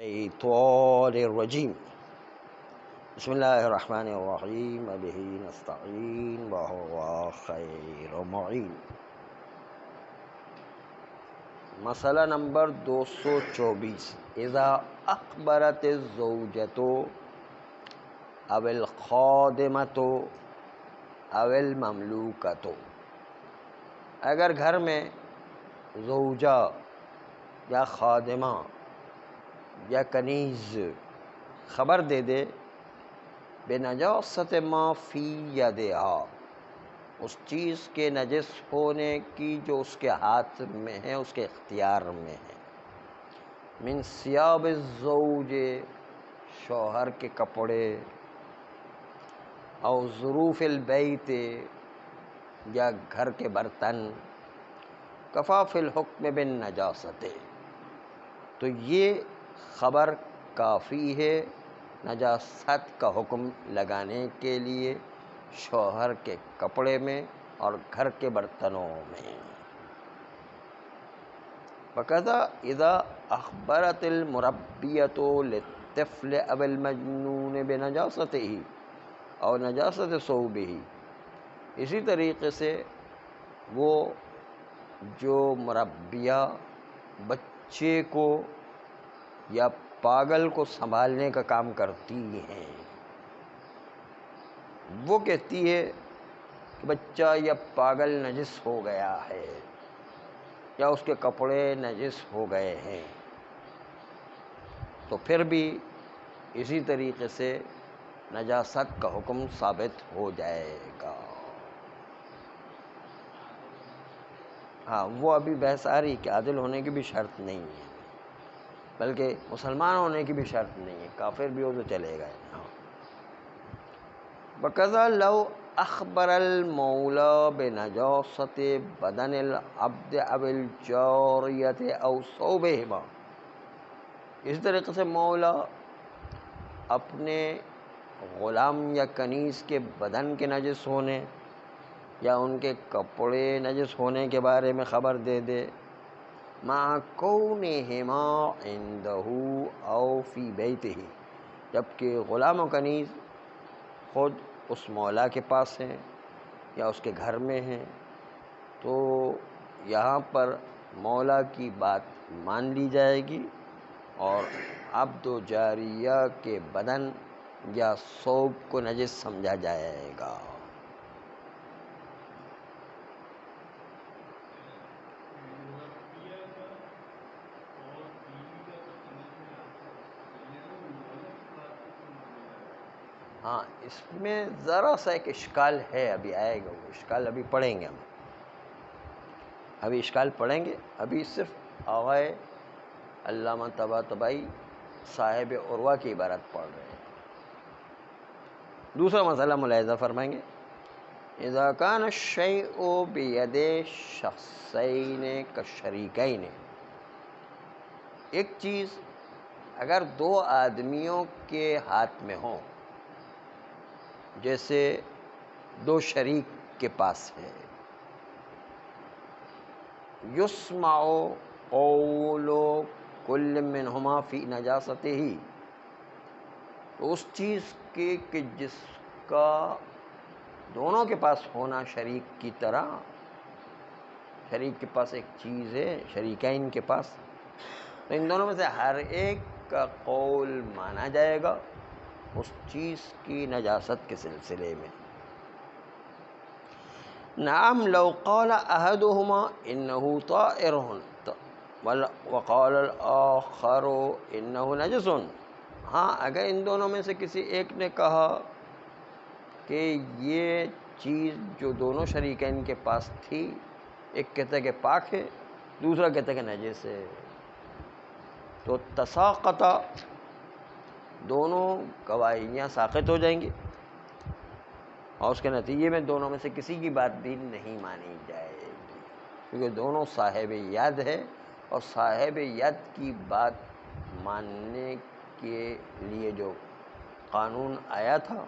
الشیطان الرجیم بسم اللہ الرحمن الرحیم بہ نستعین وہو خیر معین۔ مسئلہ نمبر 224، اذا اخبرت الزوجۃ او الخادمۃ او المملوکۃ، اگر گھر میں زوجہ یا خادمہ یا کنیز خبر دے دے بنجاست ما فی یدہا، اس چیز کے نجس ہونے کی جو اس کے ہاتھ میں ہے، اس کے اختیار میں ہے، من ثیاب الزوج، شوہر کے کپڑے، او ظروف البیت، یا گھر کے برتن، کفا فی الحکم بالنجاست، تو یہ خبر کافی ہے نجاست کا حکم لگانے کے لیے شوہر کے کپڑے میں اور گھر کے برتنوں میں۔ وکذا اذا اخبرت المربیۃ للطفل او المجنون بنجاستہ او نجاست ثوبہ، اسی طریقے سے وہ جو مربیہ بچے کو یا پاگل کو سنبھالنے کا کام کرتی ہیں، وہ کہتی ہے کہ بچہ یا پاگل نجس ہو گیا ہے یا اس کے کپڑے نجس ہو گئے ہیں، تو پھر بھی اسی طریقے سے نجاست کا حکم ثابت ہو جائے گا۔ ہاں، وہ ابھی بحث آ رہی کہ عادل ہونے کی بھی شرط نہیں ہے، بلکہ مسلمان ہونے کی بھی شرط نہیں ہے، کافر بھی ہو تو چلے گا۔ وَكَذَا لَوْ أَخْبَرَ الْمَوْلَى بِنَجَاسَةِ بَدَنِ الْعَبْدِ أَوِ الْجَارِيَةِ أَوْ ثَوْبِهِمَا، اس طریقے سے مولا اپنے غلام یا کنیز کے بدن کے نجس ہونے یا ان کے کپڑے نجس ہونے کے بارے میں خبر دے دے، مع کونہما عندہ او فی بیتہ، جبکہ غلام و کنیز خود اس مولا کے پاس ہیں یا اس کے گھر میں ہیں، تو یہاں پر مولا کی بات مان لی جائے گی اور عبد و جاریہ کے بدن یا ثوب کو نجس سمجھا جائے گا۔ ہاں، اس میں ذرا سا ایک اشکال ہے، ابھی آئے گا وہ اشکال، ابھی پڑھیں گے ہم، ابھی اشکال پڑھیں گے۔ ابھی صرف آغائے علامہ طباطبائی صاحب عروہ کی عبارت پڑھ رہے ہیں۔ دوسرا مسئلہ ملاحظہ فرمائیں گے، اذا کان الشیء بید شخصین کالشریکین، ایک چیز اگر دو آدمیوں کے ہاتھ میں ہو، جیسے دو شریک کے پاس ہے، یسمع قول کل منہما فی نجاستہ، تو اس چیز کے کہ جس کا دونوں کے پاس ہونا شریک کی طرح، شریک کے پاس ایک چیز ہے، شریکین کے پاس، تو ان دونوں میں سے ہر ایک کا قول مانا جائے گا اس چیز کی نجاست کے سلسلے میں۔ نعم لو قال احدہما انہ طاہر وقال الاخر انہ نجس، ہاں اگر ان دونوں میں سے کسی ایک نے کہا کہ یہ چیز جو دونوں شریکین کے پاس تھی، ایک کہتا ہے کہ پاک ہے، دوسرا کہتا ہے کہ نجس ہے، تو تساقطا، دونوں گواہیاں ساقط ہو جائیں گی اور اس کے نتیجے میں دونوں میں سے کسی کی بات بھی نہیں مانی جائے گی، کیونکہ دونوں صاحب ید ہے اور صاحب ید کی بات ماننے کے لیے جو قانون آیا تھا،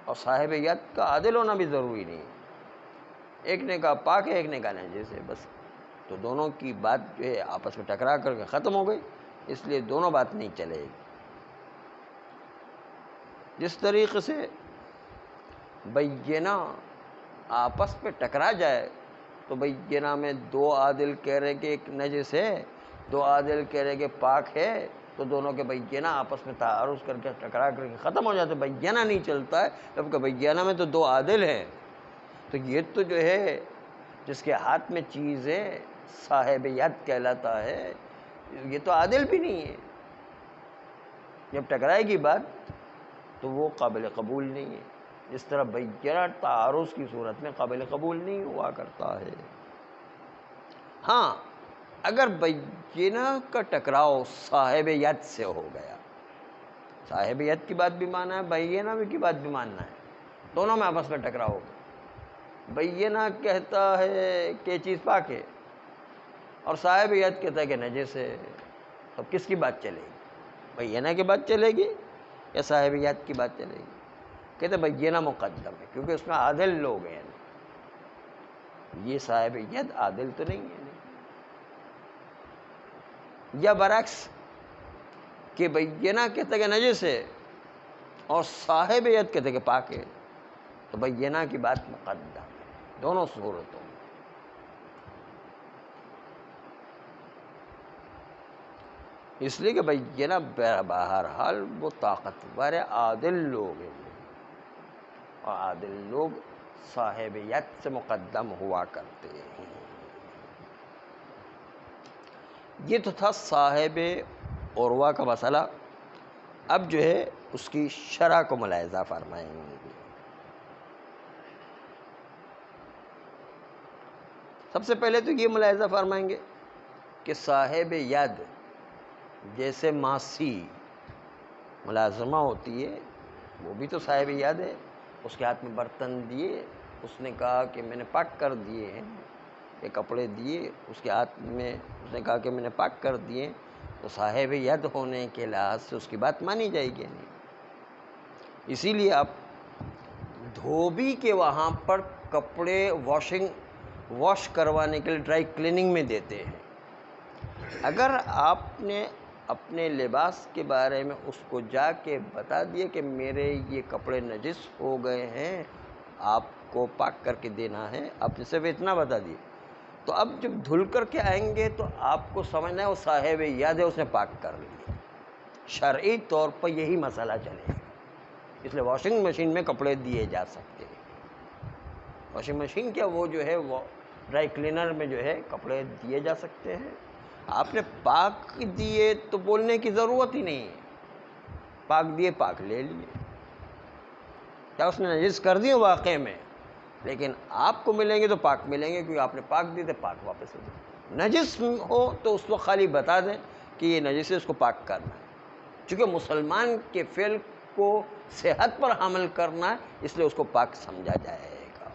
اور صاحب ید کا عادل ہونا بھی ضروری نہیں ہے، ایک نے کہا پاک ہے، ایک نے کہا نجس ہے، بس، تو دونوں کی بات جو ہے آپس میں ٹکرا کر کے ختم ہو گئی، اس لیے دونوں بات نہیں چلے گی۔ جس طریقے سے بینہ آپس پہ ٹکرا جائے تو بینہ میں دو عادل کہہ رہے کہ ایک نجس ہے، دو عادل کہہ رہے کہ پاک ہے، تو دونوں کے بینہ آپس میں تعارض کر کے ٹکرا کر کے ختم ہو جاتے، بینہ نہیں چلتا ہے، جبکہ بینہ میں تو دو عادل ہیں۔ تو یہ تو جو ہے جس کے ہاتھ میں چیز ہے صاحب ید کہلاتا ہے، یہ تو عادل بھی نہیں ہے، جب ٹکرائے گی بات تو وہ قابل قبول نہیں ہے۔ اس طرح بینہ تعارض کی صورت میں قابل قبول نہیں ہوا کرتا ہے۔ ہاں اگر بینہ کا ٹکراؤ صاحب ید سے ہو گیا، صاحب ید کی بات بھی ماننا ہے، بینہ کی بات بھی ماننا ہے، دونوں میں آپس میں ٹکراؤ ہو گیا، بینہ کہتا ہے کہ یہ چیز پاک ہے اور صاحب ید کہتا ہے کہ نجس ہے، تو کس کی بات چلے گی؟ بینہ کی بات چلے گی یا صاحب ید کی بات چلے گی؟ کہتے بینہ مقدم ہے کیونکہ اس میں عادل لوگ ہیں، یہ صاحب ید عادل تو نہیں ہے۔ یا برعکس کہ بینہ کہتا ہے کہ نجس ہے اور صاحب ید کہتے کہ پاک ہے، تو بینہ کی بات مقدم ہے دونوں صورتوں میں۔ اس لیے کہ بینہ بہرحال وہ طاقتور عادل لوگ ہیں، اور عادل لوگ صاحب ید سے مقدم ہوا کرتے ہیں۔ یہ تو تھا صاحب عروہ کا مسئلہ۔ اب جو ہے اس کی شرح کو ملاحظہ فرمائیں گے۔ سب سے پہلے تو یہ ملاحظہ فرمائیں گے کہ صاحب ید جیسے ماسی ملازمہ ہوتی ہے، وہ بھی تو صاحب ید ہے، اس کے ہاتھ میں برتن دیے، اس نے کہا کہ میں نے پاک کر دیے ہیں، یہ کپڑے دیے، اس کے ہاتھ میں اس نے کہا کہ میں نے پاک کر دیے، تو صاحب ید ہونے کے لحاظ سے اس کی بات مانی جائے گی نہیں۔ اسی لیے آپ دھوبی کے وہاں پر کپڑے واش کروانے کے لیے ڈرائی کلیننگ میں دیتے ہیں۔ اگر آپ نے اپنے لباس کے بارے میں اس کو جا کے بتا دیے کہ میرے یہ کپڑے نجس ہو گئے ہیں، آپ کو پاک کر کے دینا ہے، آپ نے صرف اتنا بتا دیے، تو اب جب دھل کر کے آئیں گے تو آپ کو سمجھنا ہے وہ صاحب ید ہے، اس نے پاک کر لیا۔ شرعی طور پر یہی مسئلہ چلے گا، اس لیے واشنگ مشین میں کپڑے دیے جا سکتے ہیں۔ واشنگ مشین کیا، وہ جو ہے وہ ڈرائی کلینر میں جو ہے کپڑے دیے جا سکتے ہیں۔ آپ نے پاک دیے تو بولنے کی ضرورت ہی نہیں ہے، پاک دیے پاک لے لیے، کیا اس نے نجس کر دیے واقع میں، لیکن آپ کو ملیں گے تو پاک ملیں گے کیونکہ آپ نے پاک دیے تو پاک واپس ہو جائے۔ نجس ہو تو اس وقت خالی بتا دیں کہ یہ نجس ہے، اس کو پاک کرنا ہے، چونکہ مسلمان کے فعل کو صحت پر حمل کرنا ہے، اس لیے اس کو پاک سمجھا جائے گا۔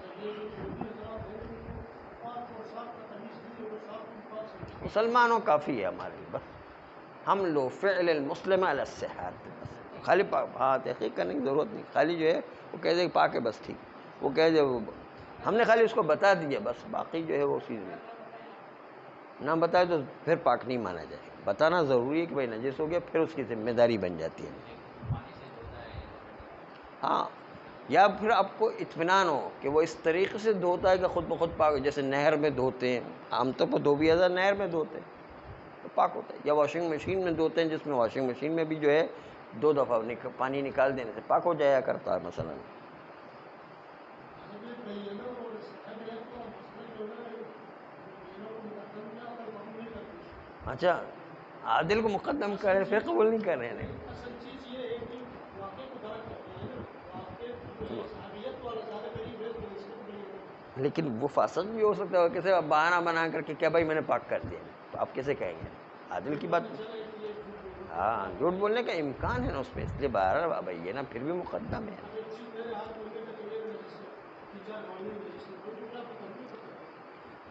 مسلمانوں کافی ہے ہمارے لیے، بس ہم لوگ فعل المسلم علی الصحت، بس خالی تحقیق کرنے کی ضرورت نہیں، خالی جو ہے وہ کہہ دے کہ پاک ہے، بس ٹھیک، وہ کہہ دے، ہم نے خالی اس کو بتا دیا بس، باقی جو ہے وہ چیز نہیں، نہ بتائے تو پھر پاک نہیں مانا جائے گا۔ بتانا ضروری ہے کہ بھائی نجس ہو گیا، پھر اس کی ذمہ داری بن جاتی ہے۔ ہاں، یا پھر آپ کو اطمینان ہو کہ وہ اس طریقے سے دھوتا ہے کہ خود بخود پاک، جیسے نہر میں دھوتے ہیں، عام طور پر دھوبی حضرات نہر میں دھوتے ہیں تو پاک ہوتا ہے، یا واشنگ مشین میں دھوتے ہیں، جس میں واشنگ مشین میں بھی جو ہے 2 دفعہ پانی نکال دینے سے پاک ہو جایا کرتا ہے مثلا۔ اچھا، عادل کو مقدم کر رہے، پھر قبول نہیں کر رہے ہیں؟ لیکن وہ فاسق بھی ہو سکتا ہے، کیسے بہانہ بنا کر کے کیا بھائی میں نے پاک کر دیا، تو آپ کیسے کہیں گے؟ عادل کی بات، ہاں جھوٹ بولنے کا امکان ہے نا اس میں، اس لیے بہرحال بھائی یہ نا پھر بھی مقدم ہے۔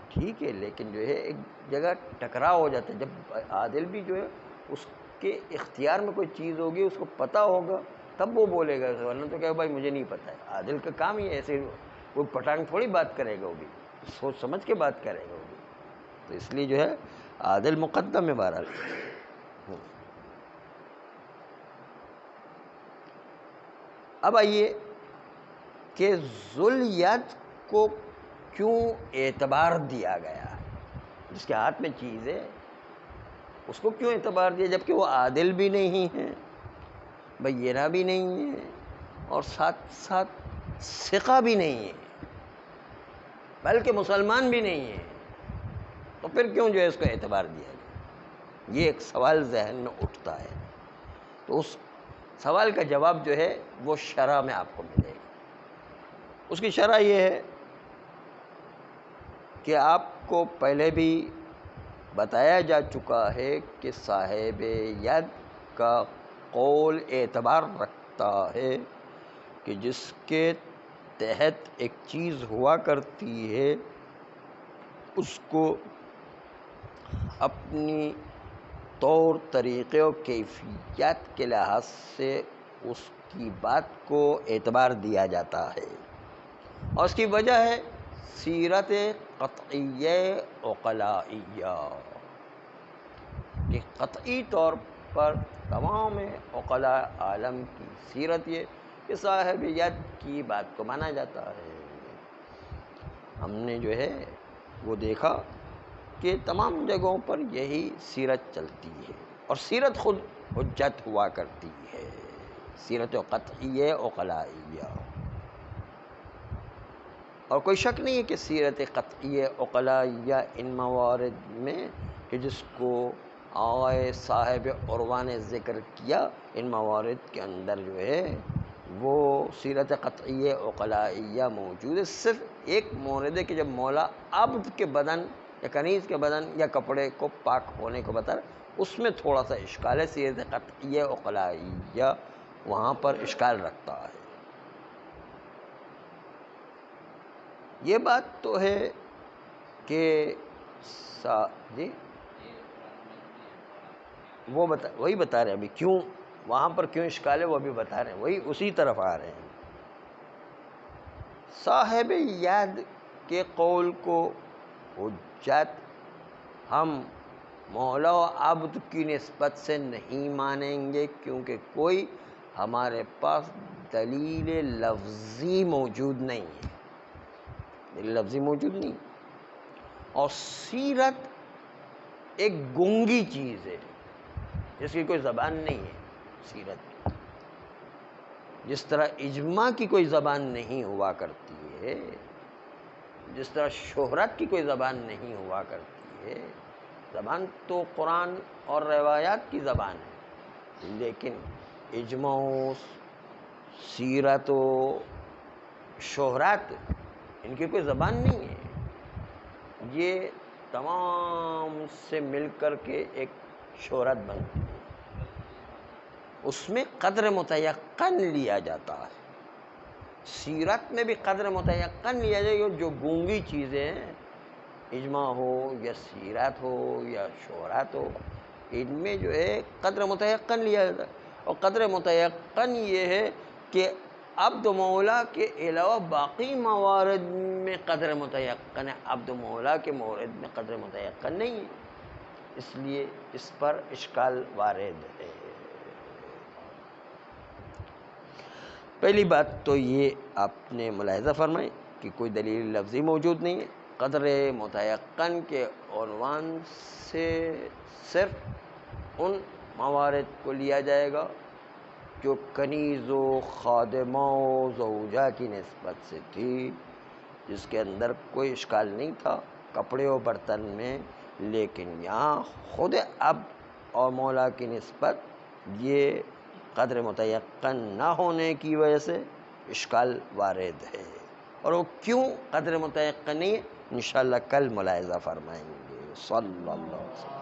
ٹھیک ہے، لیکن جو ہے ایک جگہ ٹکراؤ ہو جاتا ہے، جب عادل بھی جو ہے اس کے اختیار میں کوئی چیز ہوگی، اس کو پتہ ہوگا تب وہ بولے گا، ورنہ تو کہ بھائی مجھے نہیں پتہ ہے۔ عادل کا کام ہی ایسے وہ پٹانگ تھوڑی بات کرے گا، وہ بھی سوچ سمجھ کے بات کرے گا وہ بھی، تو اس لیے جو ہے عادل مقدم ہے بہرحال۔ اب آئیے کہ ذوالید کو کیوں اعتبار دیا گیا ہے؟ جس کے ہاتھ میں چیز ہے اس کو کیوں اعتبار دیا، جبکہ وہ عادل بھی نہیں ہے، بینہ بھی نہیں ہے، اور ساتھ ساتھ ثقہ بھی نہیں ہے، بلکہ مسلمان بھی نہیں ہے، تو پھر کیوں جو ہے اس کو اعتبار دیا گیا؟ یہ ایک سوال ذہن میں اٹھتا ہے. تو اس سوال کا جواب جو ہے وہ شرح میں آپ کو ملے گا. اس کی شرح یہ ہے کہ آپ کو پہلے بھی بتایا جا چکا ہے کہ صاحب ید کا قول اعتبار رکھتا ہے کہ جس کے تحت ایک چیز ہوا کرتی ہے اس کو اپنی طور طریقے و کیفیت کے لحاظ سے اس کی بات کو اعتبار دیا جاتا ہے، اور اس کی وجہ ہے سیرت قطعیہ عقلائیہ، کہ قطعی طور پر تمام عقلاء عالم کی سیرت یہ کہ صاحب ید کی بات کو مانا جاتا ہے. ہم نے جو ہے وہ دیکھا کہ تمام جگہوں پر یہی سیرت چلتی ہے، اور سیرت خود حجت ہوا کرتی ہے، سیرت قطعیہ عقلائیہ. اور کوئی شک نہیں ہے کہ سیرت قطعیہ عقلائیہ ان موارد میں کہ جس کو آقا صاحب عروہ نے ذکر کیا، ان موارد کے اندر جو ہے وہ سیرت قطعیہ عقلائیہ موجود ہے. صرف ایک مورد ہے کہ جب مولا عبد کے بدن یا کنیز کے بدن یا کپڑے کو پاک ہونے کو بتا رہا، اس میں تھوڑا سا اشکال ہے، سیرت قطعیہ عقلائیہ وہاں پر اشکال رکھتا ہے. یہ بات تو ہے کہ جی وہی بتا رہے ہیں ابھی کیوں وہاں پر کیوں اشکال ہے، وہ ابھی بتا رہے ہیں، وہی اسی طرف آ رہے ہیں. صاحب ید کے قول کو حجت ہم مولا و عبد کی نسبت سے نہیں مانیں گے، کیونکہ کوئی ہمارے پاس دلیل لفظی موجود نہیں ہے، دلیل لفظی موجود نہیں. اور سیرت ایک گونگی چیز ہے جس کی کوئی زبان نہیں ہے. سیرت جس طرح اجماع کی کوئی زبان نہیں ہوا کرتی ہے، جس طرح شہرت کی کوئی زبان نہیں ہوا کرتی ہے، زبان تو قرآن اور روایات کی زبان ہے، لیکن اجماع و سیرت و شہرت ان کی کوئی زبان نہیں ہے. یہ تمام سے مل کر کے ایک شہرت بنتی ہے، اس میں قدر متیقن لیا جاتا ہے. سیرت میں بھی قدر متیقن لیا جائے گا. جو گونگی چیزیں ہیں، اجماع ہو یا سیرت ہو یا شہرت ہو، ان میں جو ہے قدر متیقن لیا جاتا ہے. اور قدر متیقن یہ ہے کہ عبد مولا کے علاوہ باقی موارد میں قدر متیقن ہے، عبد مولا کے مورد میں قدر متیقن نہیں ہے، اس لیے اس پر اشکال وارد ہے. پہلی بات تو یہ آپ نے ملاحظہ فرمائی کہ کوئی دلیل لفظی موجود نہیں ہے. قدر متیقن کے عنوان سے صرف ان موارد کو لیا جائے گا جو کنیز و خادمہ و زوجہ کی نسبت سے تھی، جس کے اندر کوئی اشکال نہیں تھا کپڑے و برتن میں، لیکن یہاں خود اب اور مولا کی نسبت یہ قدر متیقن نہ ہونے کی وجہ سے اشکال وارد ہے. اور وہ کیوں قدر متیقن نہیں ہے انشاءاللہ کل ملاحظہ فرمائیں گے. صلی اللہ علیہ وسلم.